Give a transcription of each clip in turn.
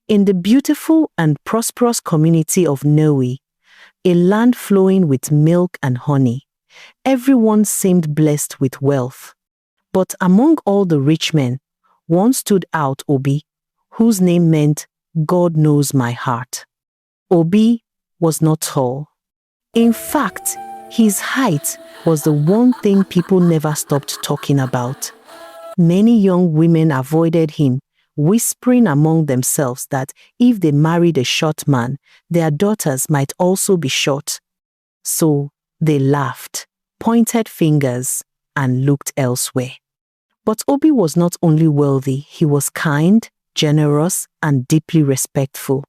In the beautiful and prosperous community of Nnewi, a land flowing with milk and honey, everyone seemed blessed with wealth. But among all the rich men, one stood out, Obi, whose name meant God knows my heart. Obi was not tall. In fact, his height was the one thing people never stopped talking about. Many young women avoided him, whispering among themselves that if they married a short man, their daughters might also be short. So they laughed, pointed fingers, and looked elsewhere. But Obi was not only wealthy, he was kind, generous, and deeply respectful.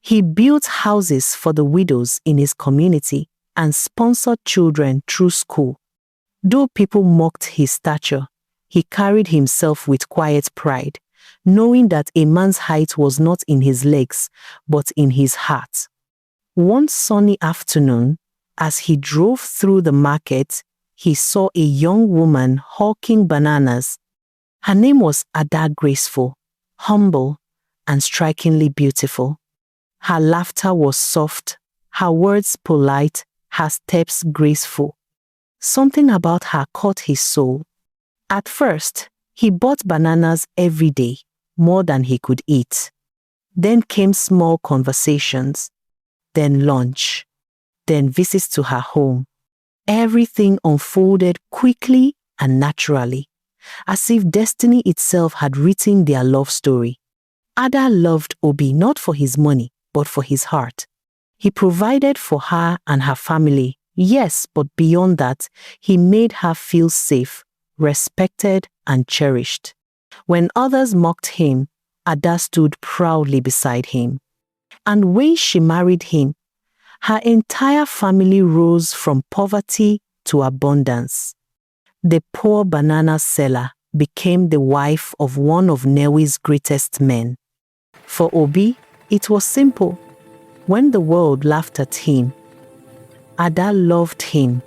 He built houses for the widows in his community and sponsored children through school. Though people mocked his stature, he carried himself with quiet pride, knowing that a man's height was not in his legs, but in his heart. One sunny afternoon, as he drove through the market, he saw a young woman hawking bananas. Her name was Ada Graceful, humble, and strikingly beautiful. Her laughter was soft, her words polite, her steps graceful. Something about her caught his soul. At first, he bought bananas every day, more than he could eat. Then came small conversations, then lunch, then visits to her home. Everything unfolded quickly and naturally, as if destiny itself had written their love story. Ada loved Obi not for his money, but for his heart. He provided for her and her family, yes, but beyond that, he made her feel safe, respected, and cherished. When others mocked him, Ada stood proudly beside him. And when she married him, her entire family rose from poverty to abundance. The poor banana seller became the wife of one of Nnewi's greatest men. For Obi, it was simple. When the world laughed at him, Ada loved him,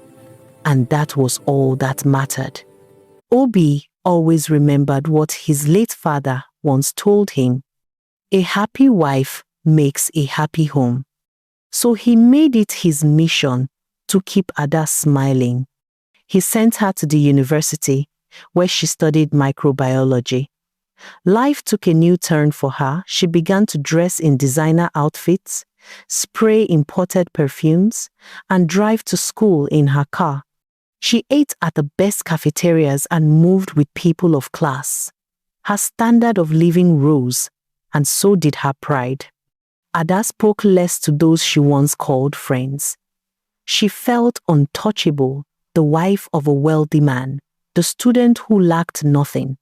and that was all that mattered. Obi always remembered what his late father once told him: a happy wife makes a happy home. So he made it his mission to keep Ada smiling. He sent her to the university, where she studied microbiology. Life took a new turn for her. She began to dress in designer outfits, spray imported perfumes, and drive to school in her car. She ate at the best cafeterias and moved with people of class. Her standard of living rose, and so did her pride. Ada spoke less to those she once called friends. She felt untouchable, the wife of a wealthy man, the student who lacked nothing.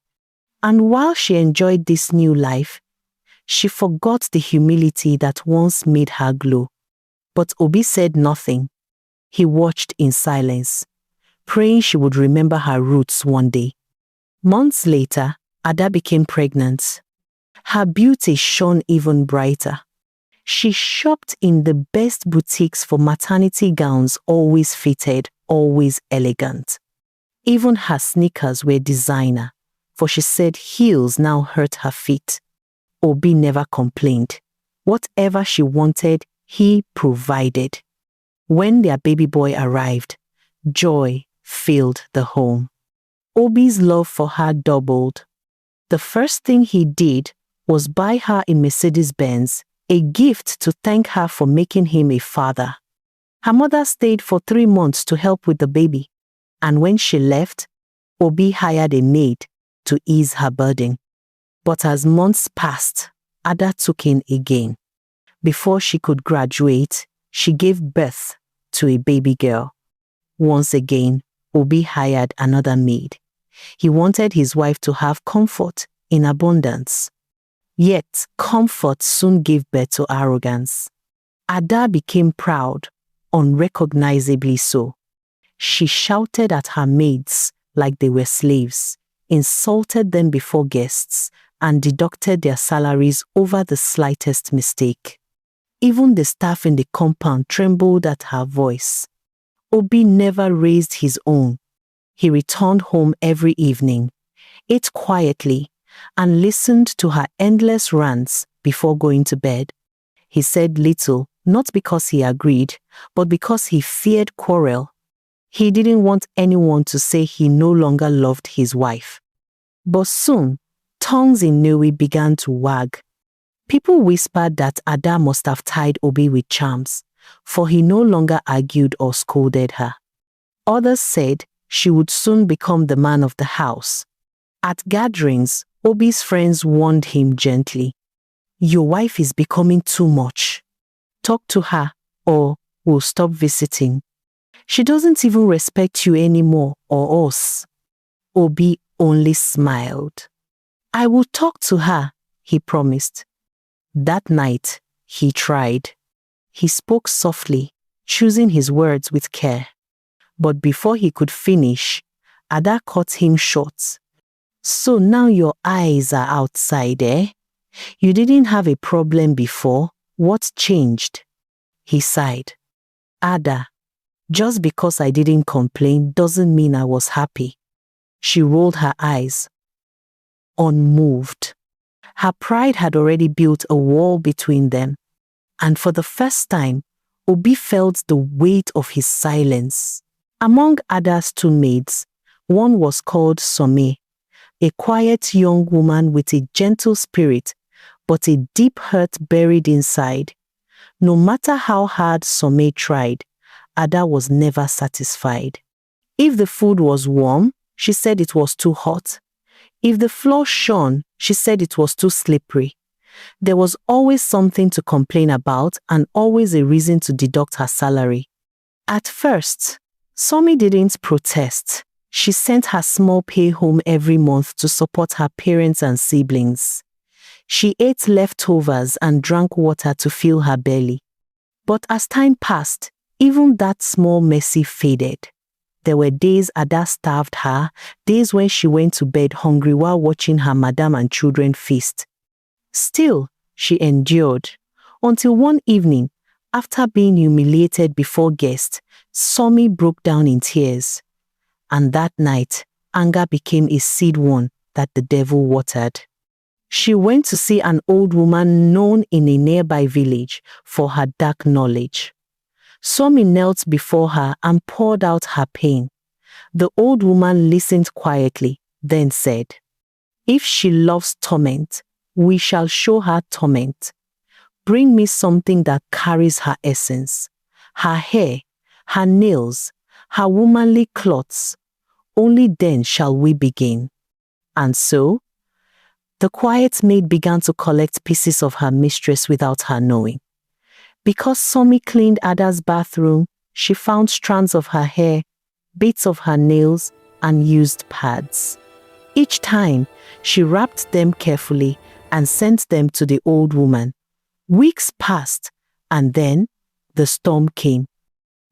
And while she enjoyed this new life, she forgot the humility that once made her glow. But Obi said nothing. He watched in silence, praying she would remember her roots one day. Months later, Ada became pregnant. Her beauty shone even brighter. She shopped in the best boutiques for maternity gowns, always fitted, always elegant. Even her sneakers were designer, for she said heels now hurt her feet. Obi never complained. Whatever she wanted, he provided. When their baby boy arrived, joy filled the home. Obi's love for her doubled. The first thing he did was buy her a Mercedes-Benz, a gift to thank her for making him a father. Her mother stayed for 3 months to help with the baby, and when she left, Obi hired a maid to ease her burden. But as months passed, Ada took in again. Before she could graduate, she gave birth to a baby girl. Once again, Obi hired another maid. He wanted his wife to have comfort in abundance. Yet, comfort soon gave birth to arrogance. Ada became proud, unrecognizably so. She shouted at her maids like they were slaves, insulted them before guests, and deducted their salaries over the slightest mistake. Even the staff in the compound trembled at her voice. Obi never raised his own. He returned home every evening, ate quietly, and listened to her endless rants before going to bed. He said little, not because he agreed, but because he feared quarrel. He didn't want anyone to say he no longer loved his wife. But soon, tongues in Nnewi began to wag. People whispered that Ada must have tied Obi with charms, for he no longer argued or scolded her. Others said she would soon become the man of the house. At gatherings, Obi's friends warned him gently. Your wife is becoming too much. Talk to her, or we'll stop visiting. She doesn't even respect you anymore, or us. Obi only smiled. I will talk to her, he promised. That night, he tried. He spoke softly, choosing his words with care. But before he could finish, Ada cut him short. So now your eyes are outside, eh? You didn't have a problem before. What changed? He sighed. Ada, just because I didn't complain doesn't mean I was happy. She rolled her eyes, unmoved. Her pride had already built a wall between them, and for the first time, Obi felt the weight of his silence. Among Ada's two maids, one was called Some, a quiet young woman with a gentle spirit, but a deep hurt buried inside. No matter how hard Some tried, Ada was never satisfied. If the food was warm, she said it was too hot. If the floor shone, she said it was too slippery. There was always something to complain about and always a reason to deduct her salary. At first, Some didn't protest. She sent her small pay home every month to support her parents and siblings. She ate leftovers and drank water to fill her belly. But as time passed, even that small mercy faded. There were days Ada starved her, days when she went to bed hungry while watching her madam and children feast. Still, she endured, until one evening, after being humiliated before guests, Some broke down in tears. And that night, anger became a seed one that the devil watered. She went to see an old woman known in a nearby village for her dark knowledge. Some knelt before her and poured out her pain. The old woman listened quietly, then said, If she loves torment, we shall show her torment. Bring me something that carries her essence, her hair, her nails, her womanly clothes. Only then shall we begin. And so, the quiet maid began to collect pieces of her mistress without her knowing. Because Some cleaned Ada's bathroom, she found strands of her hair, bits of her nails, and used pads. Each time, she wrapped them carefully and sent them to the old woman. Weeks passed, and then the storm came.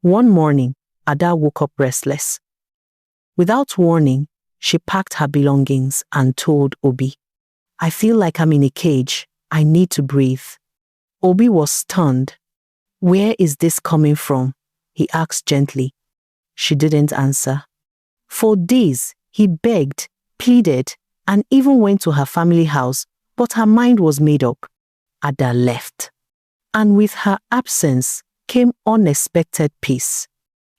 One morning, Ada woke up restless. Without warning, she packed her belongings and told Obi, I feel like I'm in a cage. I need to breathe. Obi was stunned. Where is this coming from? He asked gently. She didn't answer. For days, he begged, pleaded, and even went to her family house, but her mind was made up. Ada left. And with her absence came unexpected peace.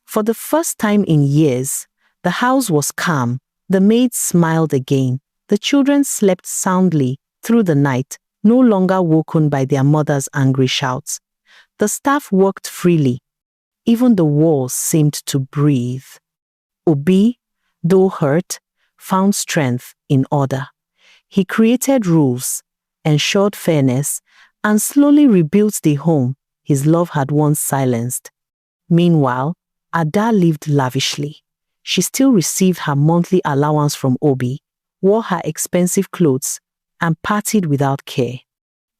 For the first time in years, the house was calm. The maids smiled again. The children slept soundly through the night, no longer woken by their mother's angry shouts. The staff worked freely. Even the walls seemed to breathe. Obi, though hurt, found strength in order. He created rules, ensured fairness, and slowly rebuilt the home his love had once silenced. Meanwhile, Ada lived lavishly. She still received her monthly allowance from Obi, wore her expensive clothes, and partied without care.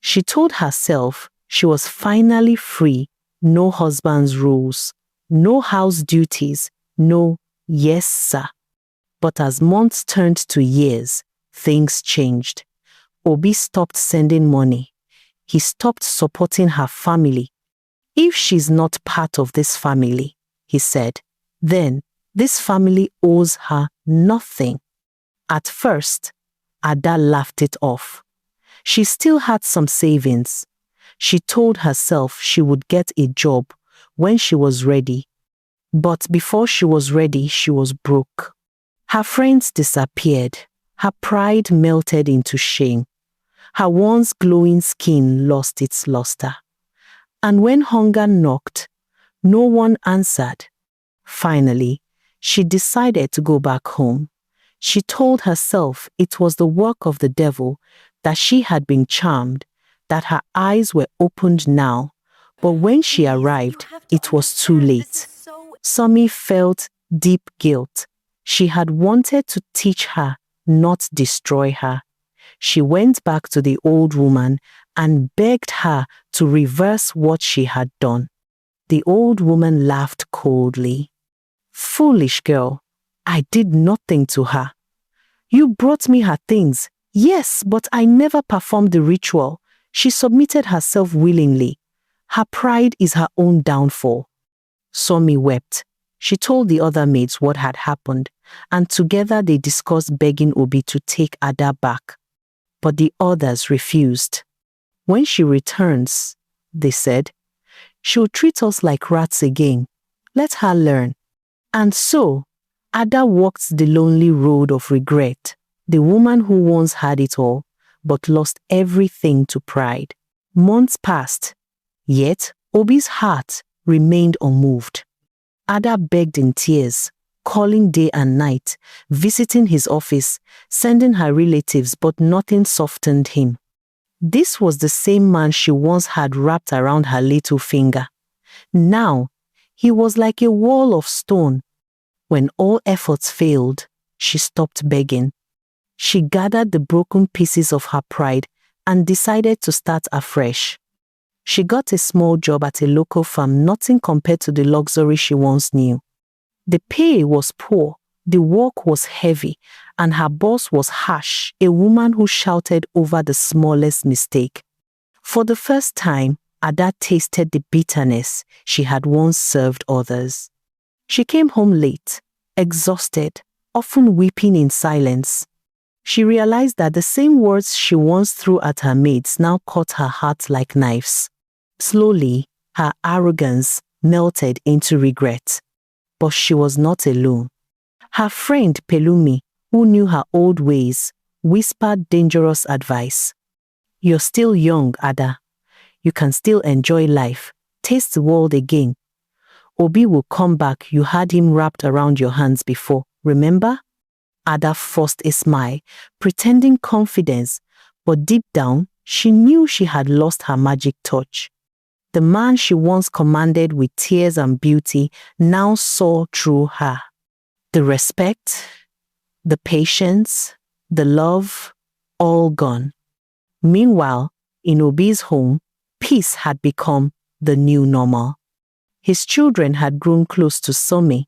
She told herself she was finally free, no husband's rules, no house duties, no yes sir. But as months turned to years, things changed. Obi stopped sending money. He stopped supporting her family. If she's not part of this family, he said, then this family owes her nothing. At first, Ada laughed it off. She still had some savings. She told herself she would get a job when she was ready. But before she was ready, she was broke. Her friends disappeared. Her pride melted into shame. Her once glowing skin lost its luster. And when hunger knocked, no one answered. Finally, she decided to go back home. She told herself it was the work of the devil, that she had been charmed, that her eyes were opened now. But when she arrived, it was too late. Somi felt deep guilt. She had wanted to teach her, not destroy her. She went back to the old woman and begged her to reverse what she had done. The old woman laughed coldly. "Foolish girl, I did nothing to her. You brought me her things. Yes, but I never performed the ritual. She submitted herself willingly. Her pride is her own downfall." Somi wept. She told the other maids what had happened, and together they discussed begging Obi to take Ada back. But the others refused. "When she returns," they said, "she'll treat us like rats again. Let her learn." And so, Ada walked the lonely road of regret, the woman who once had it all, but lost everything to pride. Months passed, yet Obi's heart remained unmoved. Ada begged in tears, calling day and night, visiting his office, sending her relatives, but nothing softened him. This was the same man she once had wrapped around her little finger. Now, he was like a wall of stone. When all efforts failed, she stopped begging. She gathered the broken pieces of her pride and decided to start afresh. She got a small job at a local farm, nothing compared to the luxury she once knew. The pay was poor, the work was heavy, and her boss was harsh, a woman who shouted over the smallest mistake. For the first time, Ada tasted the bitterness she had once served others. She came home late, exhausted, often weeping in silence. She realized that the same words she once threw at her maids now cut her heart like knives. Slowly, her arrogance melted into regret. But she was not alone. Her friend Pelumi, who knew her old ways, whispered dangerous advice. "You're still young, Ada. You can still enjoy life. Taste the world again. Obi will come back. You had him wrapped around your hands before, remember?" Ada forced a smile, pretending confidence, but deep down, she knew she had lost her magic touch. The man she once commanded with tears and beauty now saw through her. The respect, the patience, the love, all gone. Meanwhile, in Obi's home, peace had become the new normal. His children had grown close to Somi,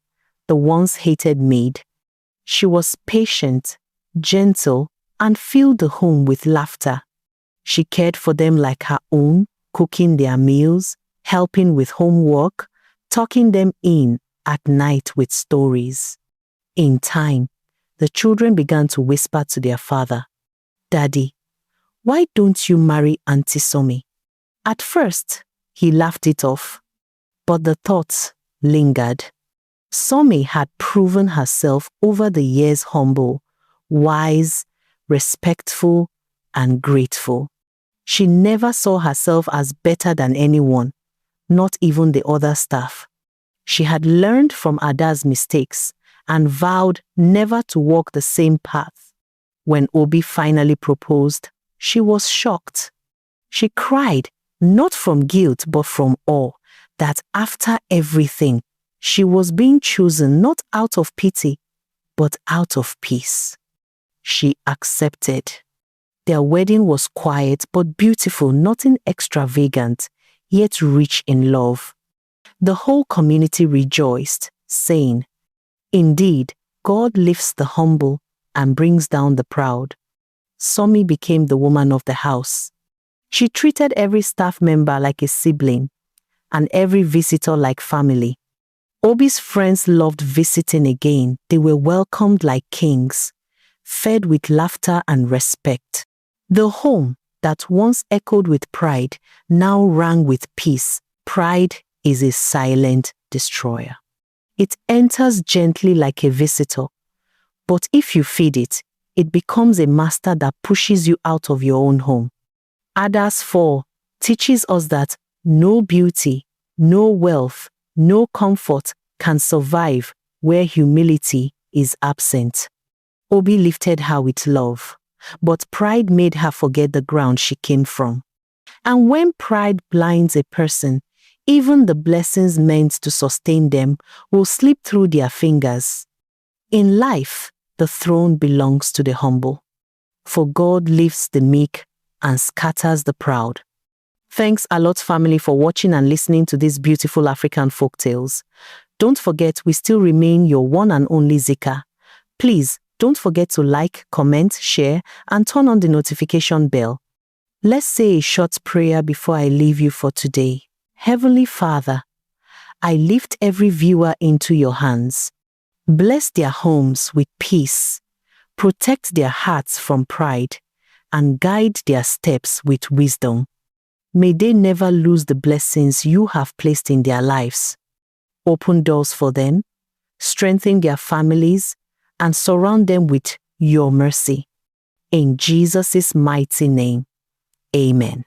the once hated maid. She was patient, gentle, and filled the home with laughter. She cared for them like her own, cooking their meals, helping with homework, tucking them in at night with stories. In time, the children began to whisper to their father, "Daddy, why don't you marry Auntie Somi?" At first, he laughed it off, but the thoughts lingered. Somi had proven herself over the years humble, wise, respectful, and grateful. She never saw herself as better than anyone, not even the other staff. She had learned from Ada's mistakes and vowed never to walk the same path. When Obi finally proposed, she was shocked. She cried, not from guilt but from awe, that after everything, she was being chosen not out of pity, but out of peace. She accepted. Their wedding was quiet but beautiful, nothing extravagant, yet rich in love. The whole community rejoiced, saying, "Indeed, God lifts the humble and brings down the proud." Somi became the woman of the house. She treated every staff member like a sibling, and every visitor like family. Obi's friends loved visiting again. They were welcomed like kings. fed with laughter and respect. The home that once echoed with pride now rang with peace. Pride is a silent destroyer. It enters gently like a visitor, but if you feed it, it becomes a master that pushes you out of your own home. Others 4 teaches us that no beauty, no wealth, no comfort can survive where humility is absent. Obi lifted her with love, but pride made her forget the ground she came from. And when pride blinds a person, even the blessings meant to sustain them will slip through their fingers. In life, the throne belongs to the humble, for God lifts the meek and scatters the proud. Thanks a lot, family, for watching and listening to these beautiful African folktales. Don't forget, we still remain your one and only Zika. Please, don't forget to like, comment, share, and turn on the notification bell. Let's say a short prayer before I leave you for today. Heavenly Father, I lift every viewer into your hands. Bless their homes with peace, protect their hearts from pride, and guide their steps with wisdom. May they never lose the blessings you have placed in their lives. Open doors for them, strengthen their families, and surround them with your mercy. In Jesus' mighty name, amen.